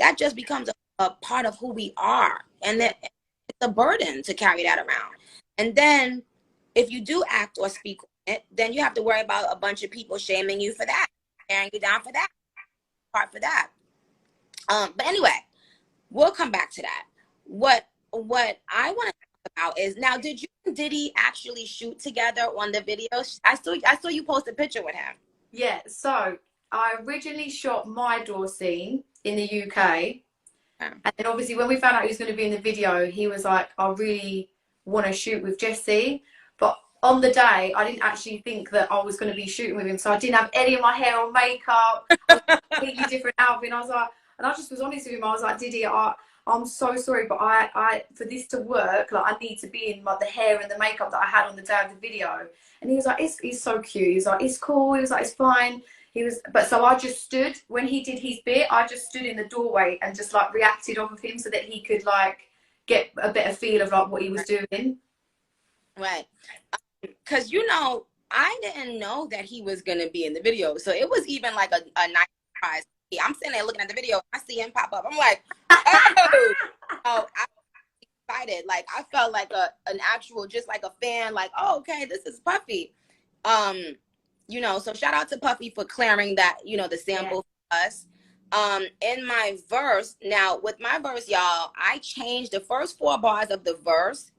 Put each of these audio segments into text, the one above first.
that just becomes a part of who we are. And that it's a burden to carry that around. And then if you do act or speak on it, then you have to worry about a bunch of people shaming you for that, tearing you down for that, part for that. But anyway, we'll come back to that. What I want to talk about is, now, did you and Diddy actually shoot together on the video? I saw you post a picture with him. Yeah, so I originally shot my door scene in the UK. And then obviously when we found out he was going to be in the video, he was like, I really want to shoot with Jesse. But on the day, I didn't actually think that I was going to be shooting with him. So I didn't have any of my hair or makeup, completely different outfit. And I was like, and I just was honest with him. I was like, Diddy, I'm so sorry, but I for this to work, like, I need to be in like the hair and the makeup that I had on the day of the video. And he was like, he's so cute. He was like, it's cool. He was like, it's fine. But so I just stood, when he did his bit, I just stood in the doorway and just like reacted off of him so that he could like get a better feel of like what he was doing. Right. Because, you know, I didn't know that he was going to be in the video. So it was even like a nice surprise. I'm sitting there looking at the video. I see him pop up. I'm like, oh, I'm excited. Like, I felt like an actual, just like a fan, like, oh, okay, this is Puffy. You know, so shout out to Puffy for clearing that, you know, the sample for us. In my verse, now with my verse, y'all, I changed the first 4 bars of the verse.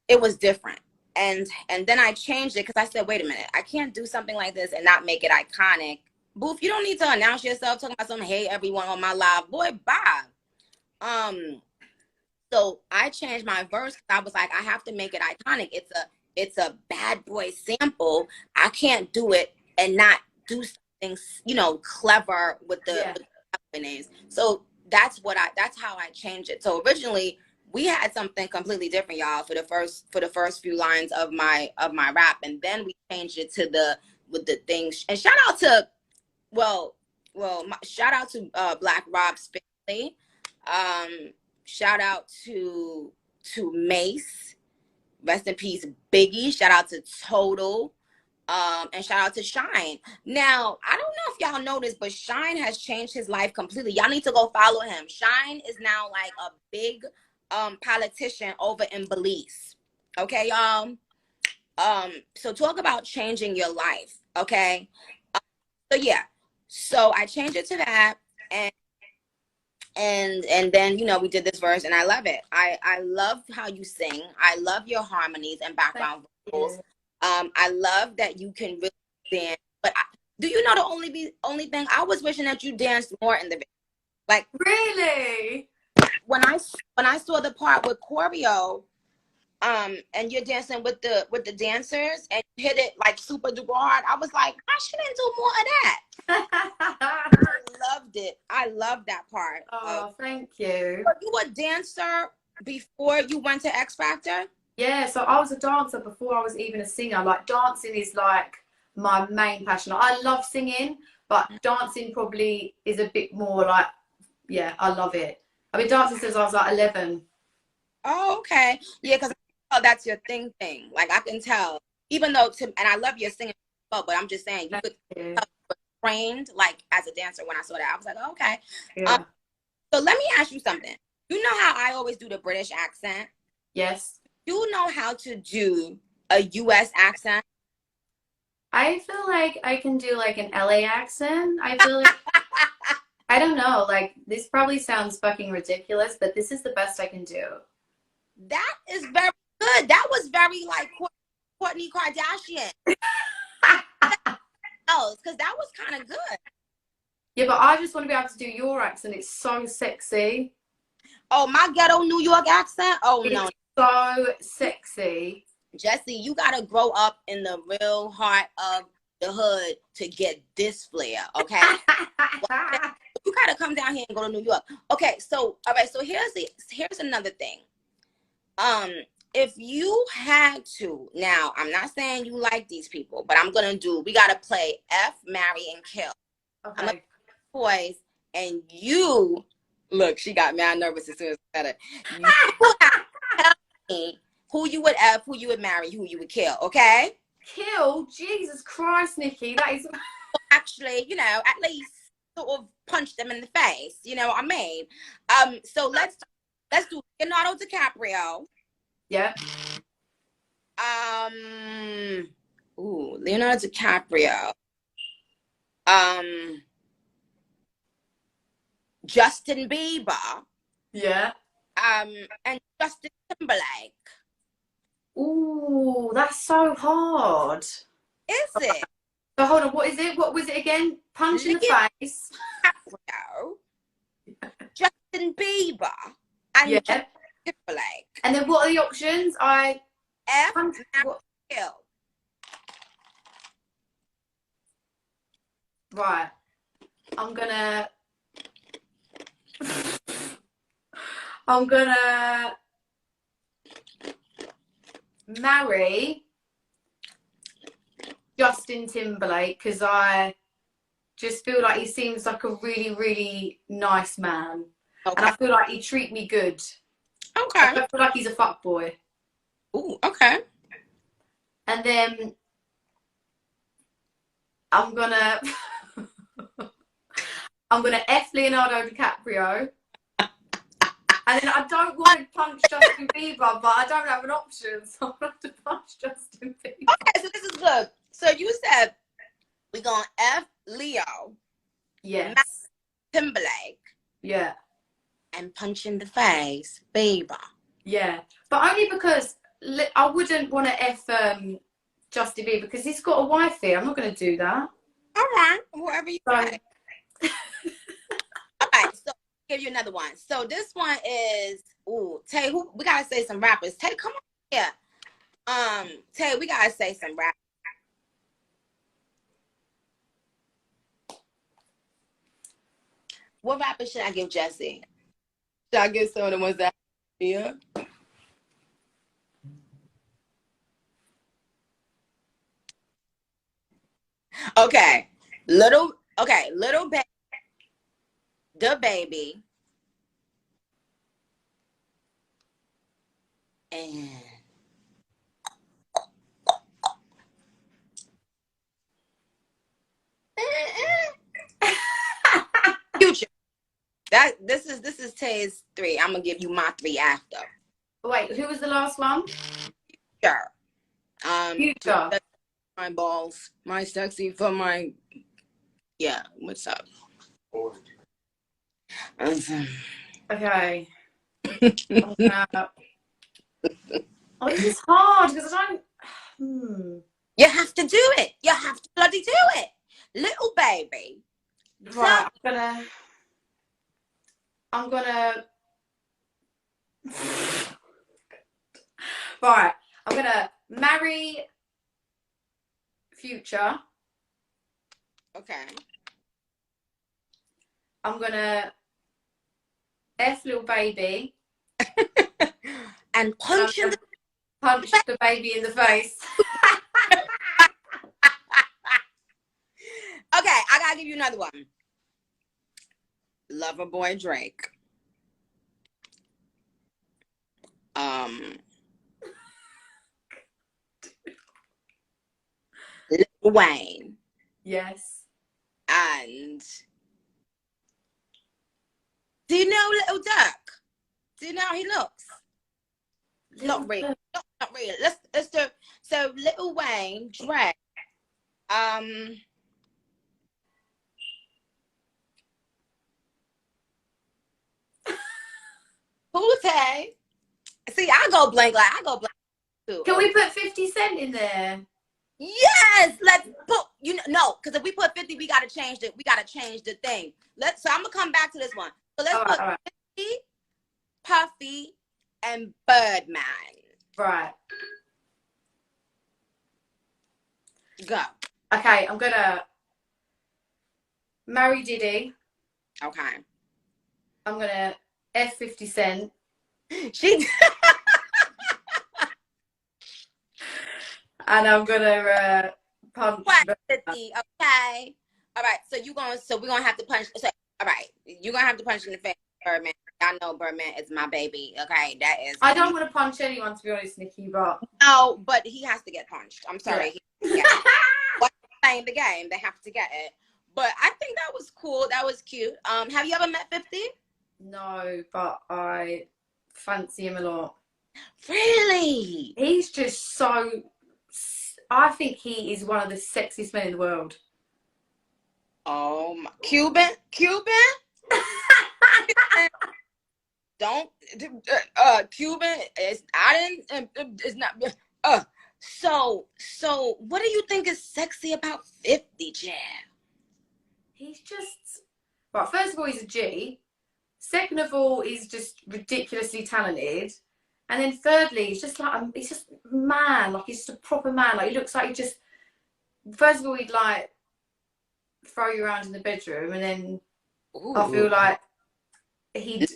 It was different. And then I changed it because I said, wait a minute, I can't do something like this and not make it iconic. Boof, you don't need to announce yourself talking about some, hey, everyone on my live. Boy, bye. So I changed my verse because I was like, I have to make it iconic. It's a bad boy sample. I can't do it and not do something, you know, clever with the names. So that's how I changed it. So originally we had something completely different, y'all, for the first few lines of my rap, and then we changed it to with the things. And shout out to shout out to Black Rob's family. Shout out to Mace. Rest in peace, Biggie. Shout out to Total. And shout out to Shine. Now, I don't know if y'all know this, but Shine has changed his life completely. Y'all need to go follow him. Shine is now like a big politician over in Belize. Okay, y'all? So talk about changing your life, okay? So yeah. So I changed it to that, and then, you know, we did this verse, and I love it. I love how you sing. I love your harmonies and background vocals. I love that you can really dance. But do you know the only thing? I was wishing that you danced more in the video. Like, really? When I saw the part with choreo, and you're dancing with the dancers and you hit it like super duper hard, I was like, I shouldn't do more of that. I loved it. I love that part. Oh, thank you. Were you a dancer before you went to X Factor? Yeah, so I was a dancer before I was even a singer. Like, dancing is like my main passion. I love singing, but dancing probably is a bit more like, yeah, I love it. I've been dancing since I was like 11. Oh, okay. Yeah, because that's your thing. Like, I can tell. Even though, and I love your singing, but I'm just saying, you could tell you were trained like as a dancer. When I saw that, I was like, oh, okay. Yeah. So let me ask you something. You know how I always do the British accent? Yes. You know how to do a U.S. accent? I feel like I can do like an LA accent. I feel like, I don't know, like, this probably sounds fucking ridiculous, but this is the best I can do. That is very good. That was very like Kourtney Kardashian. Because that was kind of good. Yeah, but I just want to be able to do your accent. It's so sexy. Oh, my ghetto New York accent? Oh, no. So sexy. Jesse, you got to grow up in the real heart of the hood to get this flair, okay? You got to come down here and go to New York. Okay, so, all right, so here's another thing. If you had to, now, I'm not saying you like these people, but we got to play F, marry, and kill. Okay. I'm going to boys, and you, look, she got mad nervous as soon as I said it. You tell me who you would F, who you would marry, who you would kill, okay? Kill? Jesus Christ, Nicki, that is... Actually, you know, at least sort of punch them in the face. You know what I mean? So let's do Leonardo DiCaprio. Yeah. Leonardo DiCaprio. Justin Bieber. Yeah. And Justin Timberlake. Ooh, that's so hard. Is it? So hold on, what is it? What was it again? Punch in the face. DiCaprio, Justin Bieber, and Justin Timberlake. And then what are the options? Kill. Right. I'm gonna marry Justin Timberlake because I just feel like he seems like a really, really nice man. Okay. And I feel like he'd treat me good. Okay. I feel like he's a fuckboy. Ooh, okay. And then I'm gonna F Leonardo DiCaprio. And then I don't want to punch Justin Bieber, but I don't have an option, so I'm going to have to punch Justin Bieber. Okay, so this is good. So you said we're going to F Leo. Yes. Timberlake. Yeah. And punch in the face Bieber. Yeah. But only because I wouldn't want to F Justin Bieber because he's got a wife here. I'm not going to do that. All right. Whatever you say. All right, so give you another one. So this one is Tay, we gotta say some rappers. Tay, come on here. Tay, we gotta say some rappers. What rapper should I give Jesse? Should I give some of the ones that here? Okay. Little Baby. The Baby. And Future. This is Tay's 3. I'm gonna give you my 3 after. Wait, who was the last one? Future. Future. My balls, my sexy for my. Yeah, what's up? Okay. Oh, this is hard because I don't. You have to do it. You have to bloody do it. Little Baby. Right, I'm gonna right, I'm gonna marry Future. Okay. I'm gonna F Little Baby. And punch the baby in the face. Okay, I gotta give you another one. Loverboy Drake. Lil Wayne. Yes. And do you know Little Dirk? Do you know how he looks? Not really. Not really. Let's do so. Lil Wayne, Drake. Tay. See, I go blank too. Can we put 50 Cent in there? Yes, let's put no, because if we put 50, we gotta change the thing. So I'm gonna come back to this one. So let's put 50, Puffy, and Birdman. Right. Go. Okay, I'm gonna marry Diddy. Okay. I'm gonna F 50 Cent. She. And I'm gonna punch. 50. Okay. All right. So we're gonna have to punch. So, all right. You're gonna have to punch in the face, Birdman. I know Birdman is my baby. Okay, that is. I don't want to punch anyone, to be honest, Nikki. But no, but he has to get punched. I'm sorry. Yeah. What's playing the game? They have to get it. But I think that was cool. That was cute. Have you ever met 50? No, but I fancy him a lot. Really? He's just so. I think he is one of the sexiest men in the world. Oh my, Cuban? Don't Cuban is I didn't it's not so what do you think is sexy about 50, Jam? He's just, right, first of all, he's a G. Second of all, he's just ridiculously talented. And then thirdly, he's just like, he's just a man. Like, he's just a proper man. Like, he looks like he just, first of all, he'd like throw you around in the bedroom. And then I feel Ooh. like he'd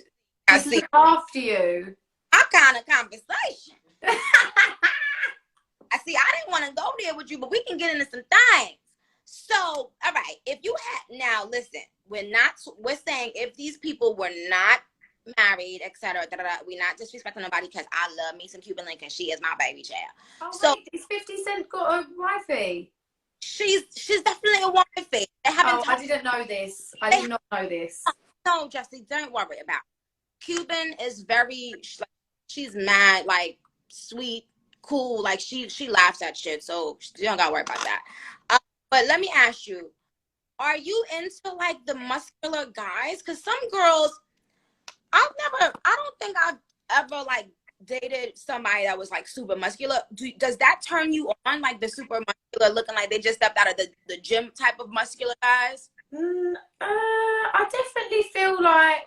I just see look after you. our kind of conversation. I see I didn't want to go there with you, but we can get into some things. So, all right, if you had now listen, we're saying if these people were not married, etc. We're not disrespecting nobody because I love me some Cuban Link and she is my baby child. Oh, So wait, is 50 Cent got a wifey? she's definitely a wifey. They haven't Oh, I didn't know this. I did not know this. no, Jesse, don't worry about it. Cuban is very she's mad, like sweet, cool, like she laughs at shit, so you don't gotta worry about that. But let me ask you, are you into like the muscular guys? Because some girls, I don't think I've ever like dated somebody that was like super muscular. Does that turn you on, like the super muscular looking like they just stepped out of the gym type of muscular guys? I definitely feel like,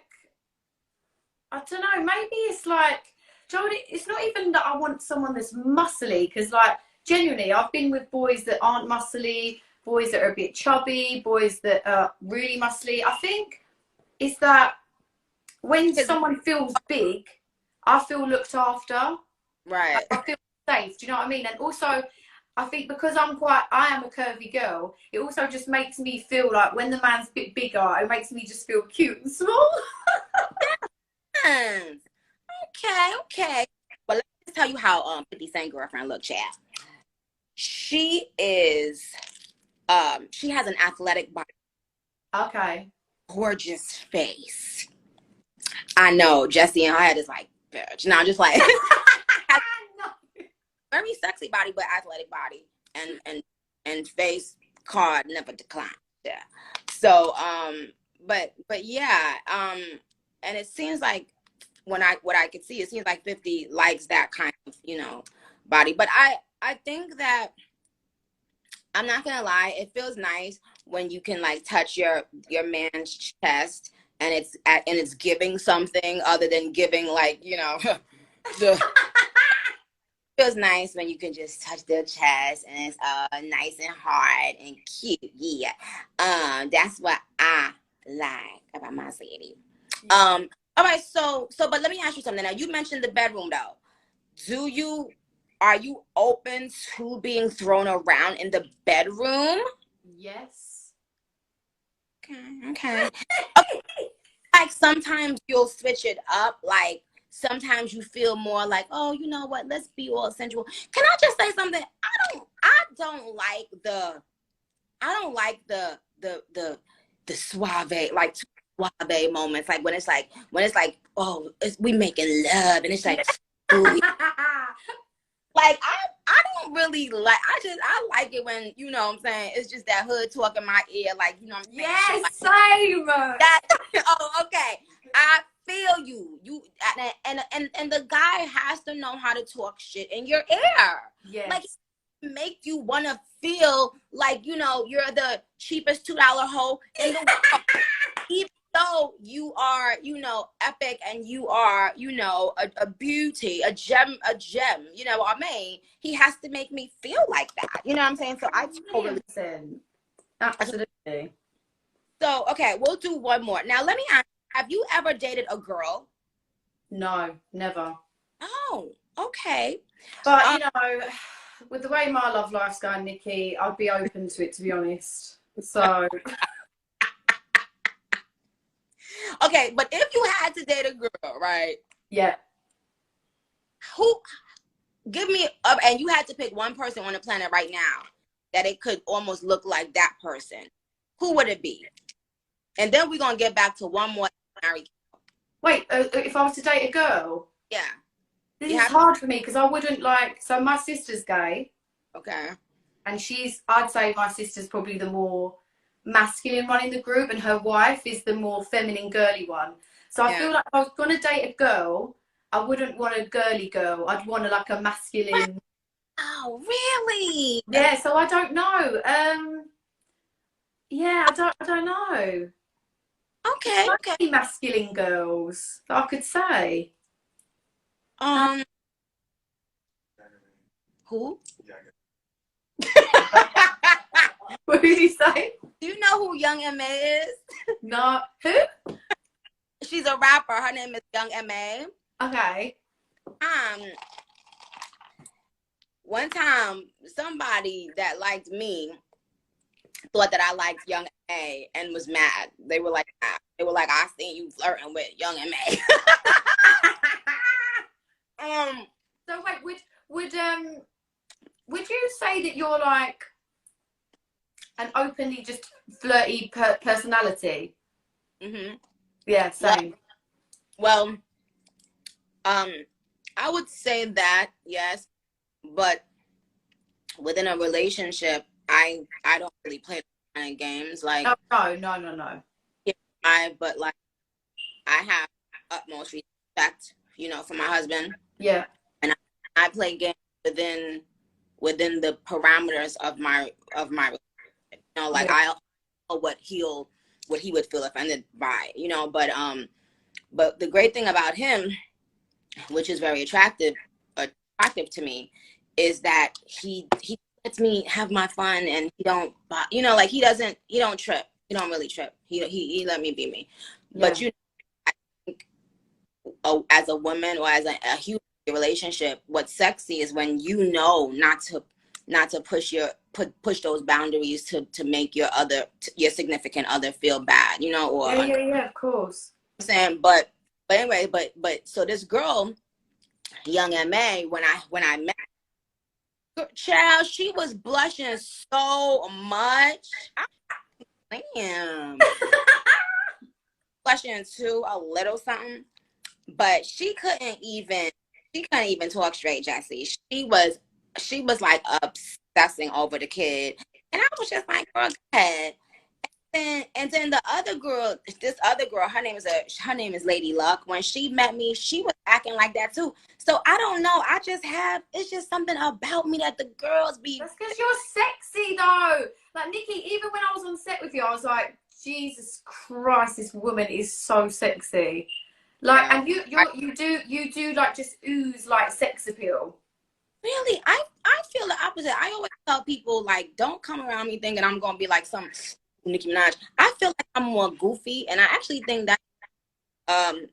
I don't know, maybe it's like, Joe, it's not even that I want someone that's muscly, because like, genuinely, I've been with boys that aren't muscly, boys that are a bit chubby, boys that are really muscly. I think it's that when someone feels big, I feel looked after. Right. I feel safe. Do you know what I mean? And also, I think because I am a curvy girl, it also just makes me feel like when the man's a bit bigger, it makes me just feel cute and small. Okay. Well, let me tell you how 50 Cent girlfriend look, Chad. She is she has an athletic body. Okay. Gorgeous face. I know, Jesse in her head is like, bitch. No, I'm just like very sexy body, but athletic body. And face card never declined. Yeah. So but yeah, and it seems like what I could see, it seems like 50 likes that kind of, body. But I think that I'm not gonna lie, it feels nice when you can like touch your man's chest and it's giving something other than giving like, the feels nice when you can just touch their chest and it's nice and hard and cute. Yeah. That's what I like about my city. All right, so but let me ask you something. Now you mentioned the bedroom though. Are you open to being thrown around in the bedroom? Yes. Okay. Like sometimes you'll switch it up. Like sometimes you feel more like, oh, you know what? Let's be all sensual. Can I just say something? I don't like the suave, like suave moments. Like when it's like, oh, we making love, and it's like, ooh, like I don't really like. I like it when what I'm saying. It's just that hood talk in my ear, like what I'm saying. Yes, like, same. oh, okay. I feel you. And the guy has to know how to talk shit in your ear. Yes. Like make you want to feel like you're the cheapest $2 hoe in the world. Even though you are, epic and you are, a beauty, a gem, you know what I mean? He has to make me feel like that. You know what I'm saying? So I totally absolutely. So okay, we'll do one more. Now let me ask, have you ever dated a girl? No, never. Oh, okay. But with the way my love life's going, Nikki, I'd be open to it, to be honest. So okay, but if you had to date a girl, right? Yeah. Give me up, and you had to pick one person on the planet right now that it could almost look like that person. who would it be? And then we're gonna get back to one more married. Wait, if I was to date a girl? Yeah. This is hard for me because I wouldn't like. So my sister's gay. Okay. And I'd say my sister's probably the more masculine one in the group, and her wife is the more feminine, girly one. So I feel like if I was gonna date a girl, I wouldn't want a girly girl. I'd want like a masculine. Oh, really? Yeah. So I don't know. Yeah, I don't know. Okay. Okay. Masculine girls that I could say. Who? What did he say? Do you know who Young M.A. is? No. Who? She's a rapper. Her name is Young M.A. Okay. One time, somebody that liked me thought that I liked Young M.A. and was mad. They were like, I seen you flirting with Young M.A. So wait, would you say that you're like an openly just flirty personality? Mm-hmm. Yeah, same. Well, I would say that, yes, but within a relationship, I don't really play those kind of games. Like, oh, no. But like, I have utmost respect, you know, for my husband. Yeah. And I play games within the parameters of my relationship. You know, like I know what he would feel offended by, you know, but the great thing about him, which is very attractive to me, is that he lets me have my fun, and he don't, you know, like he don't trip. He don't really trip. He let me be me. Yeah. But you know, I think as a woman or as a human relationship, what's sexy is when you know not to push those boundaries to make your significant other feel bad, you know, or yeah, of course. I'm saying, but anyway, but so this girl, Young M.A., when I met her, child, she was blushing so much. Damn. Blushing too, a little something, but she couldn't even talk straight, Jessie. She was like obsessing over the kid, and I was just like, girl, go ahead. And then this other girl, her name is Lady Luck. When she met me, she was acting like that too. So I don't know. It's just something about me that the girls be. That's because you're sexy though. Like Nicki, even when I was on set with you, I was like, Jesus Christ, this woman is so sexy. Like, yeah. And you do like just ooze like sex appeal. Really, I feel the opposite. I always tell people, like, don't come around me thinking I'm gonna be like some Nicki Minaj. I feel like I'm more goofy, and I actually think that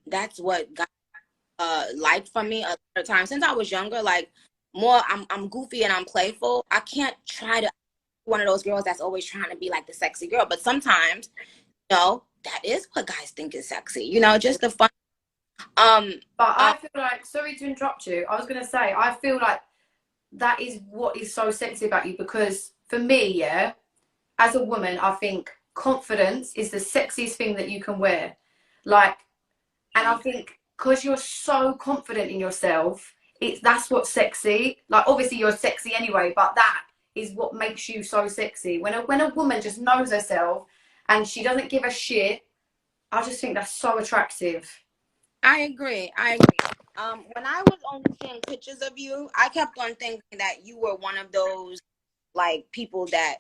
that's what got liked from me a lot of times since I was younger. Like, more I'm goofy and I'm playful. I can't try to be one of those girls that's always trying to be like the sexy girl, but sometimes, you know, that is what guys think is sexy. You know, just the fun. But I feel like, sorry to interrupt you, I was gonna say, I feel like that is what is so sexy about you, because for me, yeah, as a woman, I think confidence is the sexiest thing that you can wear. Like, and I think because you're so confident in yourself, that's what's sexy. Like, obviously you're sexy anyway, but that is what makes you so sexy. When a woman just knows herself and she doesn't give a shit, I just think that's so attractive. I agree. When I was only seeing pictures of you, I kept on thinking that you were one of those like people that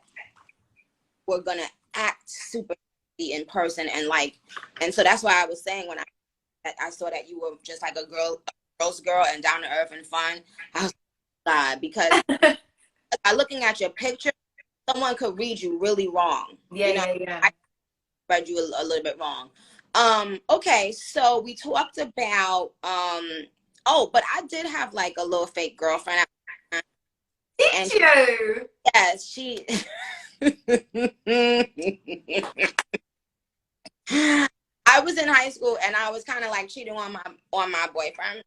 were gonna act super in person, and so that's why I was saying when I saw that you were just like a girl's girl and down to earth and fun. I was like, God, because by looking at your picture, someone could read you really wrong. Yeah, you know? yeah. I read you a little bit wrong. Okay, so we talked about but I did have like a little fake girlfriend. Did you? Yes, she I was in high school and I was kind of like cheating on my boyfriend,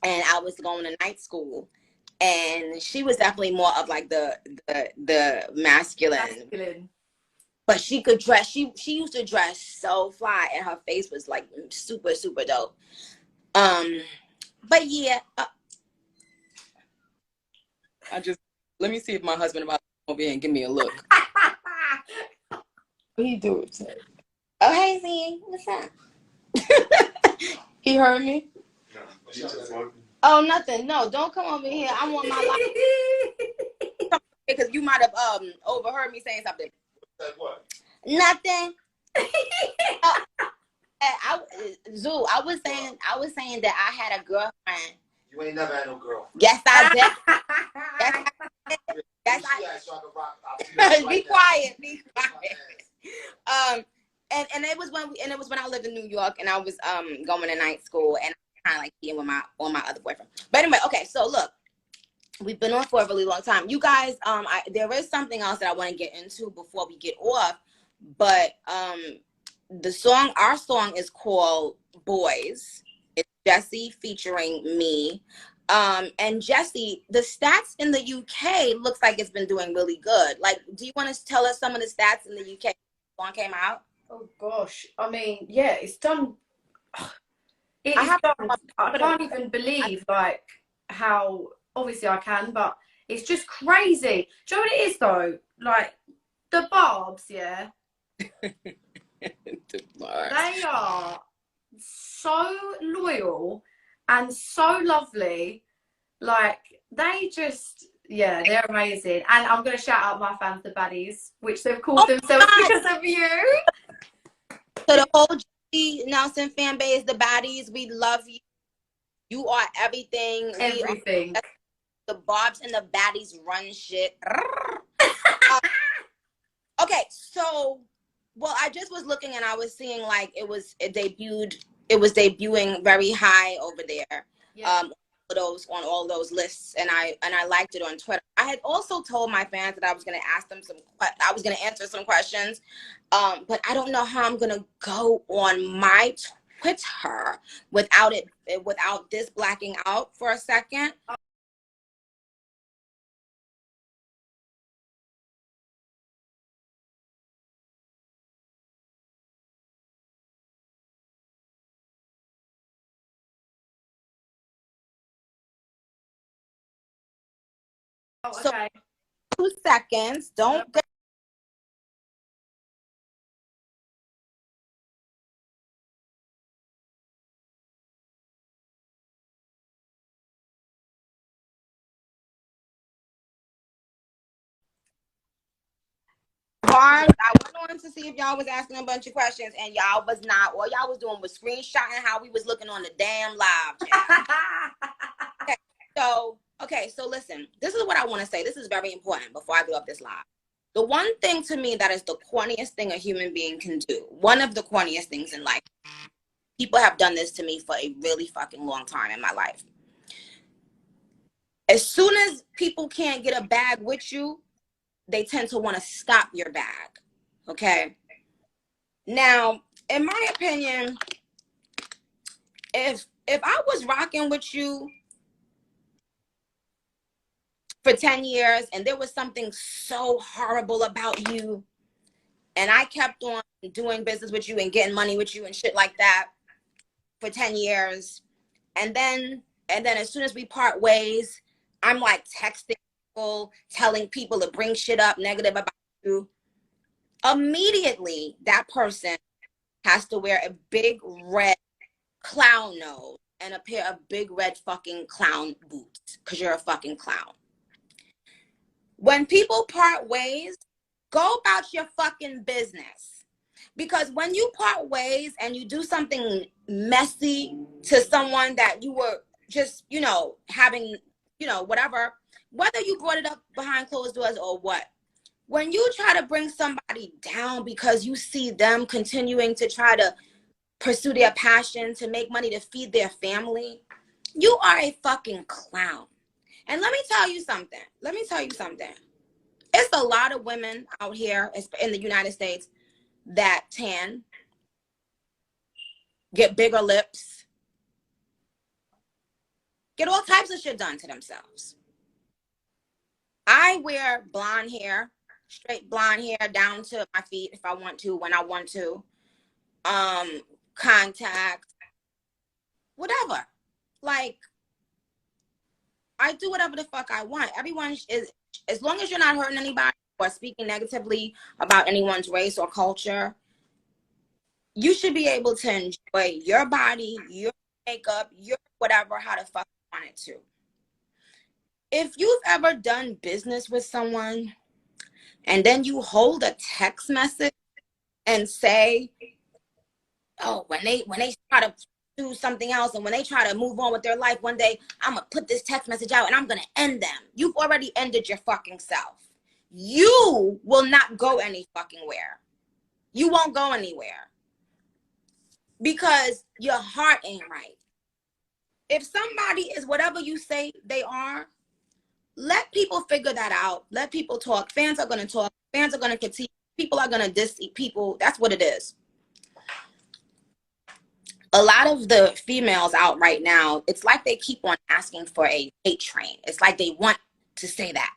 and I was going to night school, and she was definitely more of like the masculine. but she could dress. She used to dress so fly, and her face was like super super dope. But yeah, I just let me see if my husband about to come over here and give me a look. He do it. Oh hey Z, what's up? He heard me. Oh nothing. No, don't come over here. I'm on my life because you might have overheard me saying something. What? Nothing. Zoo, I was saying that I had a girlfriend. You ain't never had no girl. Yes, I did. Yes, I did. Yes, I. Be quiet. Be quiet. And it was when I lived in New York and I was going to night school and kind of like being with my other boyfriend. But anyway, okay. So look, we've been on for a really long time. You guys, there is something else that I want to get into before we get off, but our song is called Boys. It's Jessie featuring me. And Jessie, the stats in the UK looks like it's been doing really good. Like, do you want to tell us some of the stats in the UK when the song came out? Oh gosh, I mean, yeah, it's done. It's done. I can't even believe like how, obviously I can, but it's just crazy. Do you know what it is though? Like the Barbs, yeah. They are so loyal and so lovely. Like they just, yeah, they're amazing. And I'm gonna shout out my fans, the baddies, which they've called themselves because of you. So the whole Jessie Nelson fan base, the baddies, we love you. You are everything. Everything. The Barbs and the baddies run shit. Okay, so I just was looking and I was seeing like it was debuting very high over there. Yeah. On all those lists, and I liked it on Twitter. I had also told my fans that I was going to answer some questions, but I don't know how I'm going to go on my Twitter without this blacking out for a second. Oh, okay. So 2 seconds. Don't get I went on to see if y'all was asking a bunch of questions, and y'all was not. All y'all was doing was screenshotting how we was looking on the damn live chat. Okay, so listen. This is what I want to say. This is very important before I go up this live. The one thing to me that is the corniest thing a human being can do, one of the corniest things in life, people have done this to me for a really fucking long time in my life. As soon as people can't get a bag with you, they tend to want to stop your bag. Okay. Now, in my opinion, if I was rocking with you for 10 years and there was something so horrible about you and I kept on doing business with you and getting money with you and shit like that for 10 years, and then as soon as we part ways, I'm like texting people, telling people to bring shit up negative about you, immediately that person has to wear a big red clown nose and a pair of big red fucking clown boots because you're a fucking clown. When people part ways, go about your fucking business. Because when you part ways and you do something messy to someone that you were just, having, whatever, whether you brought it up behind closed doors or what, when you try to bring somebody down because you see them continuing to try to pursue their passion, to make money to feed their family, you are a fucking clown. And let me tell you something. It's a lot of women out here in the United States that tan, get bigger lips, get all types of shit done to themselves. I wear blonde hair, straight blonde hair down to my feet if I want to, when I want to. Contacts, whatever. Like, I do whatever the fuck I want. Everyone is, as long as you're not hurting anybody or speaking negatively about anyone's race or culture, you should be able to enjoy your body, your makeup, your whatever, how the fuck you want it to. If you've ever done business with someone and then you hold a text message and say, oh, when they try to do something else and when they try to move on with their life one day, I'm gonna put this text message out and I'm gonna end them. You've already ended your fucking self. You will not go any fucking where. You won't go anywhere because your heart ain't right. If somebody is whatever you say they are, let people figure that out. Let people talk. Fans are gonna talk. Fans are gonna continue. People are gonna diss people. That's what it is. A lot of the females out right now, it's like they keep on asking for a hate train. It's like they want to say that.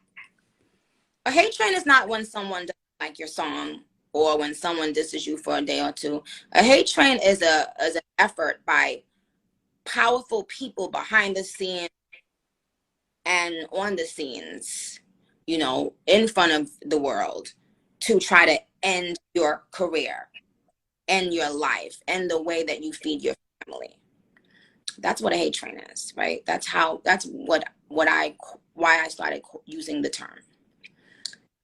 A hate train is not when someone doesn't like your song or when someone disses you for a day or two. A hate train is an effort by powerful people behind the scenes and on the scenes, you know, in front of the world to try to end your career, end your life, and the way that you feed your family. That's what a hate train is, right? Why I started using the term.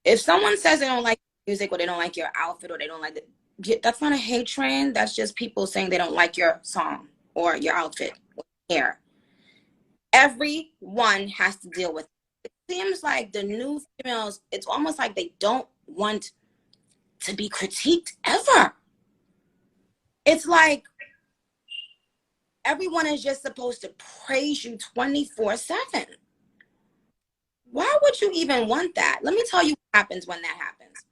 If someone says they don't like music or they don't like your outfit or they don't like it, that's not a hate train. That's just people saying they don't like your song or your outfit or hair. Everyone has to deal with it. It seems like the new females, it's almost like they don't want to be critiqued ever. It's like everyone is just supposed to praise you 24/7. Why would you even want that? Let me tell you what happens when that happens.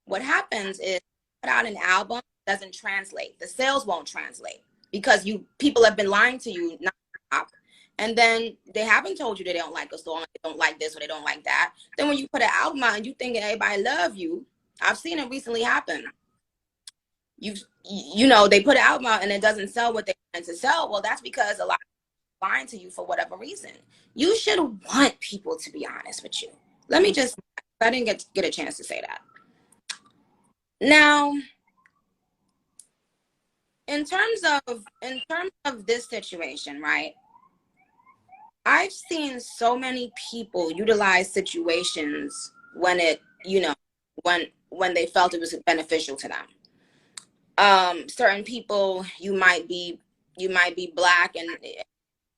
What happens is put out an album, doesn't translate. The sales won't translate because people have been lying to you nonstop. And then they haven't told you that they don't like a song, they don't like this or they don't like that. Then when you put an album out and you think everybody love you, I've seen it recently happen. You know, they put an album out and it doesn't sell what they want to sell. Well, that's because a lot of people are lying to you for whatever reason. You should want people to be honest with you. I didn't get a chance to say that. Now, in terms of this situation, right? I've seen so many people utilize situations when it, you know, when they felt it was beneficial to them. Certain people, you might be black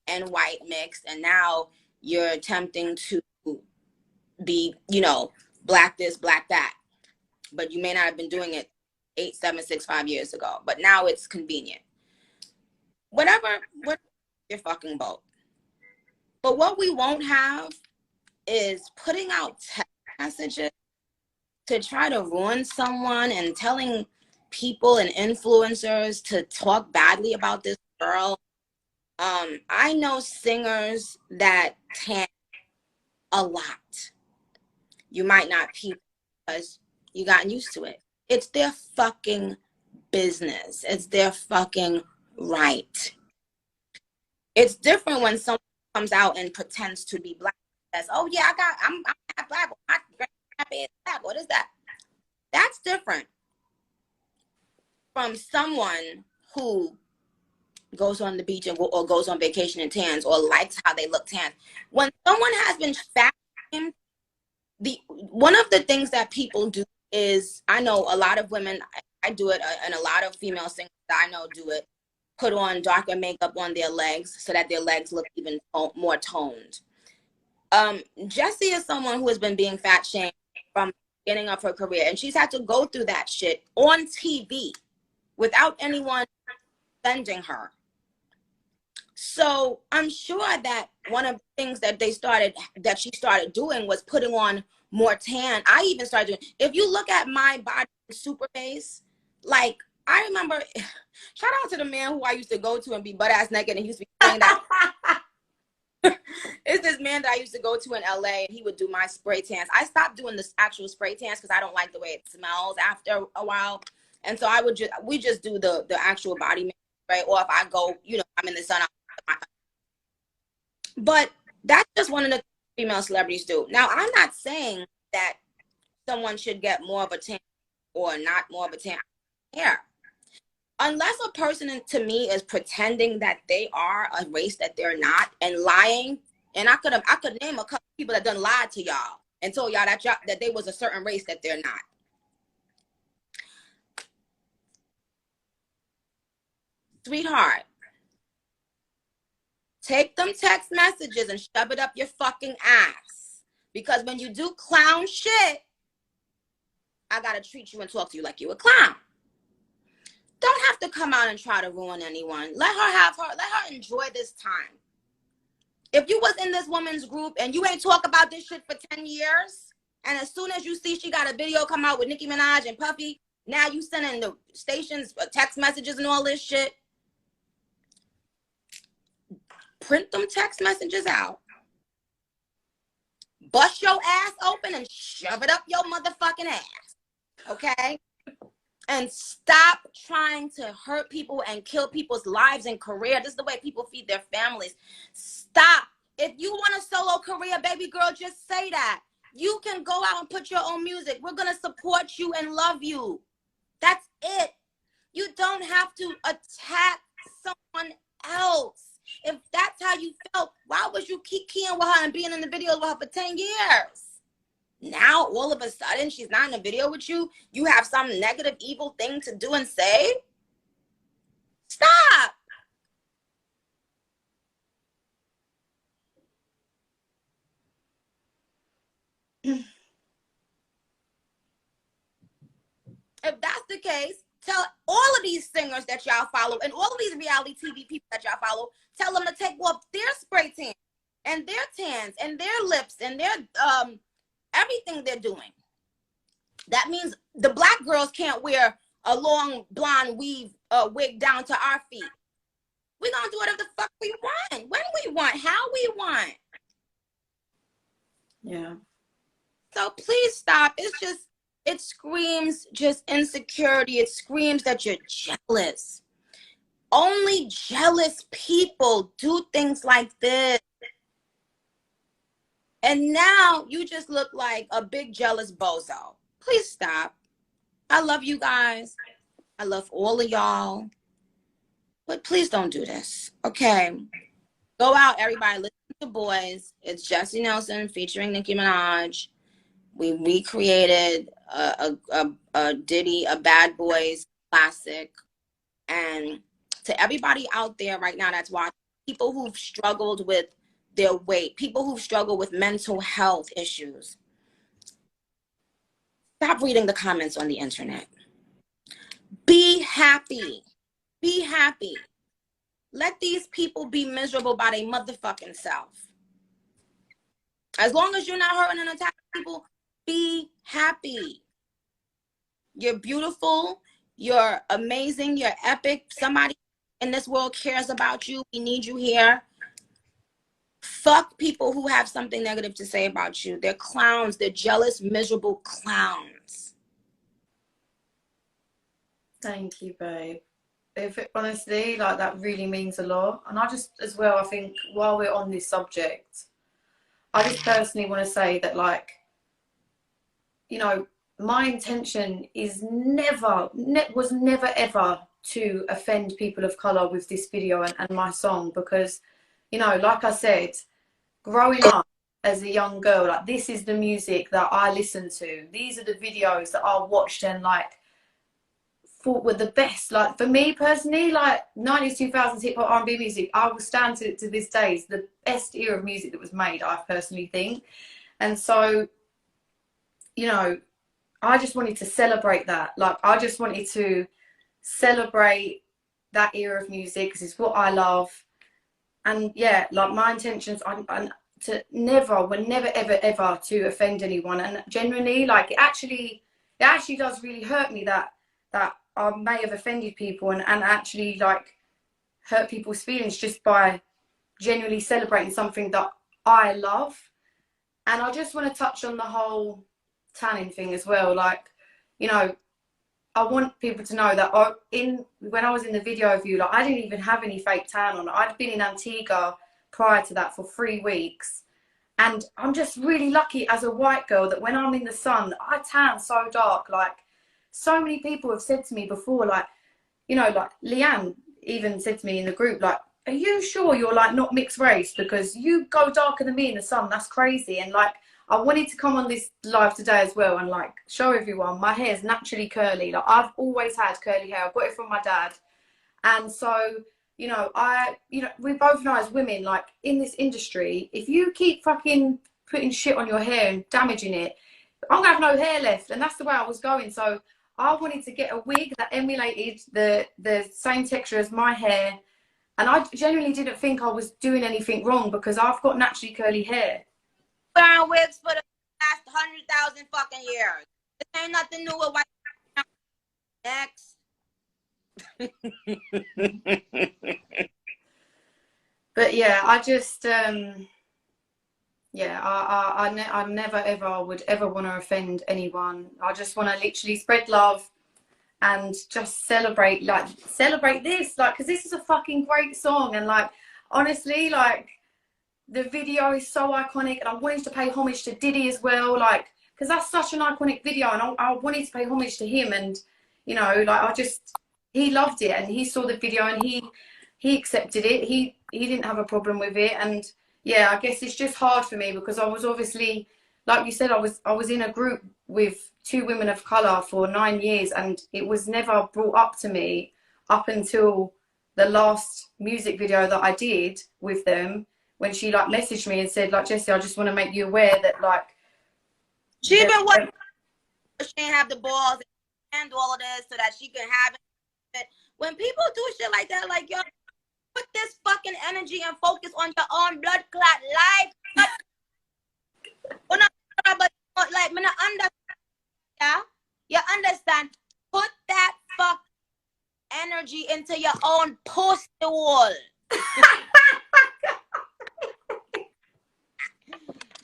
and white mixed, and now you're attempting to be, you know, black this, black that, but you may not have been doing it 8, 7, 6, 5 years ago, but now it's convenient. Whatever your fucking boat. But what we won't have is putting out text messages to try to ruin someone and telling people and influencers to talk badly about this girl. I know singers that tan a lot. You might not peep because you gotten used to it. It's their fucking business. It's their fucking right. It's different when someone comes out and pretends to be black. Says, "Oh yeah, I'm not black. My grandpa is black. What is that?" That's different from someone who goes on the beach or goes on vacation and tans or likes how they look tan. When someone has been fat, one of the things that people do is, I know a lot of women, I do it, and a lot of female singers that I know do it, put on darker makeup on their legs so that their legs look even more toned. Jessie is someone who has been being fat shamed from the beginning of her career, and she's had to go through that shit on TV without anyone defending her. So I'm sure that one of the things that she started doing was putting on more tan. I even started doing, if you look at my body super base, like I remember, shout out to the man who I used to go to and be butt ass naked, and he used to be saying that. It's this man that I used to go to in LA, and he would do my spray tans. I stopped doing the actual spray tans because I don't like the way it smells after a while. And so we just do the actual body spray, or if I go, you know, I'm in the sun. But that's just one of the female celebrities do. Now, I'm not saying that someone should get more of a tan or not more of a tan. Here, unless a person to me is pretending that they are a race that they're not and lying, and I could name a couple people that done lied to y'all and told y'all that they was a certain race that they're not. Sweetheart, take them text messages and shove it up your fucking ass. Because when you do clown shit, I gotta treat you and talk to you like you a clown. Don't have to come out and try to ruin anyone. Let her enjoy this time. If you was in this woman's group and you ain't talk about this shit for 10 years, and as soon as you see she got a video come out with Nicki Minaj and Puffy, now you sending the stations text messages and all this shit. Print them text messages out. Bust your ass open and shove it up your motherfucking ass. Okay? And stop trying to hurt people and kill people's lives and career. This is the way people feed their families. Stop. If you want a solo career, baby girl, just say that. You can go out and put your own music. We're going to support you and love you. That's it. You don't have to attack someone else. If that's how you felt, why would you keep keying with her and being in the videos with her for 10 years? Now, all of a sudden, she's not in a video with you. You have some negative, evil thing to do and say? Stop. If that's the case, tell all of these singers that y'all follow and all of these reality TV people that y'all follow, tell them to take off their spray tan and their tans and their lips and their everything they're doing. That means the black girls can't wear a long blonde weave wig down to our feet. We're gonna do whatever the fuck we want, when we want, how we want. Yeah. So please stop. It screams just insecurity. It screams that you're jealous. Only jealous people do things like this. And now you just look like a big jealous bozo. Please stop. I love you guys. I love all of y'all. But please don't do this, okay? Go out, everybody. Listen to Boys. It's Jessie Nelson featuring Nicki Minaj. We recreated a Diddy, a Bad Boys classic. And to everybody out there right now that's watching, people who've struggled with their weight, people who struggle with mental health issues, stop reading the comments on the internet. Be happy. Be happy. Let these people be miserable by their motherfucking self. As long as you're not hurting and attacking people, be happy. You're beautiful. You're amazing. You're epic. Somebody in this world cares about you. We need you here. Fuck people who have something negative to say about you. They're clowns. They're jealous, miserable clowns. Thank you, babe. Honestly, like, that really means a lot. And I just, as well, I think while we're on this subject, I just personally want to say that, like, you know, my intention is was never ever to offend people of color with this video and my song, because, you know, like I said, growing up as a young girl, like, this is the music that I listened to. These are the videos that I watched and, like, thought were the best. Like, for me personally, like, 90s, 2000s hip hop, R&B music, I will stand to this day, is the best era of music that was made, I personally think. And so, you know, I just wanted to celebrate that. Like, I just wanted to celebrate that era of music because it's what I love. And yeah, like, my intentions are to never ever ever to offend anyone. And genuinely, like, it actually does really hurt me that I may have offended people and actually, like, hurt people's feelings just by genuinely celebrating something that I love. And I just want to touch on the whole tanning thing as well. Like, you know, I want people to know that when I was in the video of you, like, I didn't even have any fake tan on. I'd been in Antigua prior to that for 3 weeks. And I'm just really lucky as a white girl that when I'm in the sun, I tan so dark. Like, so many people have said to me before, like, you know, like Leanne even said to me in the group, like, are you sure you're like not mixed race? Because you go darker than me in the sun. That's crazy. And like, I wanted to come on this live today as well and like show everyone my hair is naturally curly. Like, I've always had curly hair. I got it from my dad. And so, you know, we both know as women, like in this industry, if you keep fucking putting shit on your hair and damaging it, I'm gonna have no hair left. And that's the way I was going. So I wanted to get a wig that emulated the same texture as my hair. And I genuinely didn't think I was doing anything wrong because I've got naturally curly hair. Wearing wigs for the last 100,000 fucking years. This ain't nothing new with white. Next. But yeah, I just yeah, I never ever would ever want to offend anyone. I just want to literally spread love and just celebrate this, like, because this is a fucking great song. And like, honestly, like, the video is so iconic, and I wanted to pay homage to Diddy as well, like, because that's such an iconic video, and I wanted to pay homage to him. And you know, like, he loved it, and he saw the video, and he accepted it. He didn't have a problem with it. And yeah, I guess it's just hard for me because I was obviously, like you said, I was in a group with 2 women of color for 9 years, and it was never brought up to me up until the last music video that I did with them, when she like messaged me and said, like, Jessie, I just want to make you aware that like She been what she didn't have the balls and all of this so that she can have it. When people do shit like that, like, yo, put this fucking energy and focus on your own blood clot life. Like, yeah, you understand? Put that fuck energy into your own pussy wall.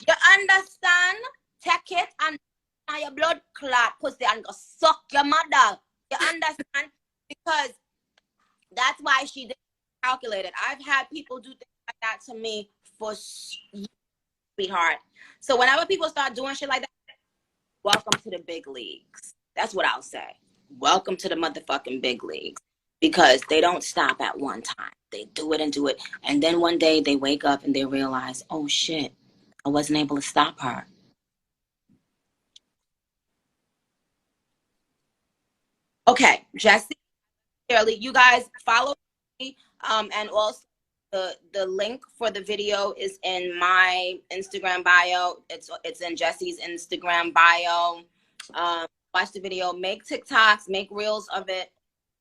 You understand? Take it and your blood clot pussy and go suck your mother. You understand? Because that's why she did calculate it. I've had people do things like that to me for years, sweetheart. So whenever people start doing shit like that, welcome to the big leagues. That's what I'll say. Welcome to the motherfucking big leagues. Because they don't stop at one time. They do it and do it. And then one day they wake up and they realize, oh shit, I wasn't able to stop her. Okay, Jessie, Shirley, you guys follow me. And also the link for the video is in my Instagram bio. It's in Jessie's Instagram bio. Watch the video, make TikToks, make reels of it.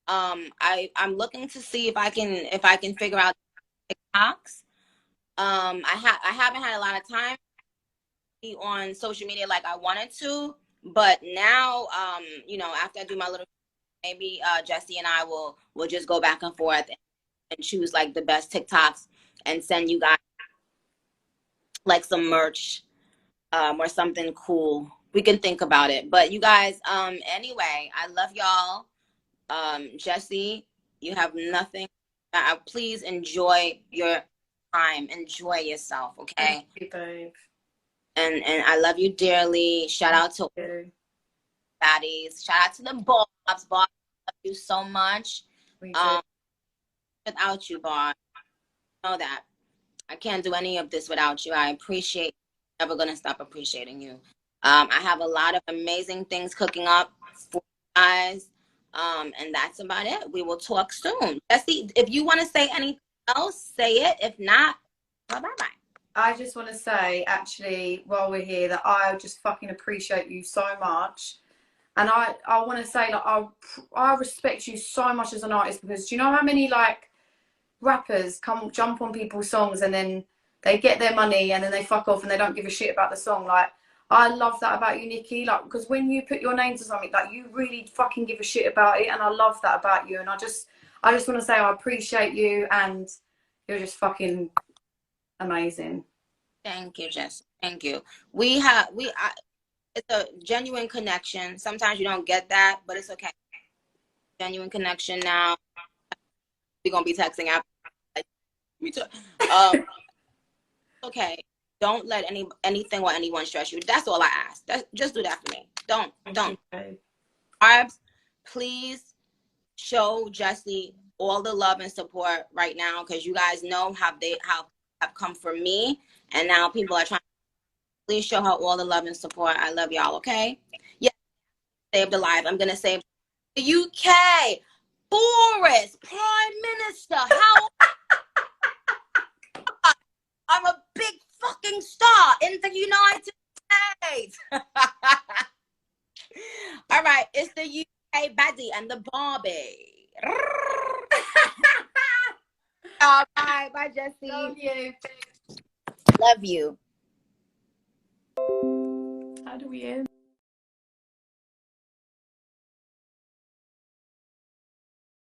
I'm looking to see if I can figure out TikToks. I haven't had a lot of time on social media like I wanted to, but now you know, after I do my little, maybe Jessie and I will just go back and forth and choose like the best TikToks and send you guys like some merch or something cool. We can think about it. But you guys, anyway, I love y'all. Jessie, you have nothing. Please enjoy your time. Enjoy yourself, okay? Thank you, babe. And I love you dearly. Shout out to baddies. Shout out to the Bobs. Bobs, I love you so much. Without you, Bob, know that I can't do any of this without you. I appreciate you. Never gonna stop appreciating you. I have a lot of amazing things cooking up for you guys. And that's about it. We will talk soon. Jessie, if you want to say anything else, say it. If not, bye-bye. I just want to say, actually, while we're here, that I just fucking appreciate you so much. And I want to say, like, I respect you so much as an artist, because do you know how many, like, rappers jump on people's songs and then they get their money and then they fuck off and they don't give a shit about the song? Like, I love that about you, Nicki. Like, because when you put your name to something, like, you really fucking give a shit about it, and I love that about you. And I just want to say I appreciate you, and you're just fucking amazing. Thank you, Jess. Thank you. It's a genuine connection. Sometimes you don't get that, but it's okay. Genuine connection now. We're gonna be texting after. Me too. Okay. Don't let anything or anyone stress you. That's all I ask. Just do that for me. Don't. Okay. Arbs, please show Jessie all the love and support right now, because you guys know how have come for me, and now people are trying. Please show her all the love and support. I love y'all. Okay. Yeah. Save the life. I'm gonna save the UK. Boris, Prime Minister. How? I'm a big fucking star in the United States. All right, it's the UK baddie and the Barbie. Bye, Jessie. Love you. Love you. How do we end?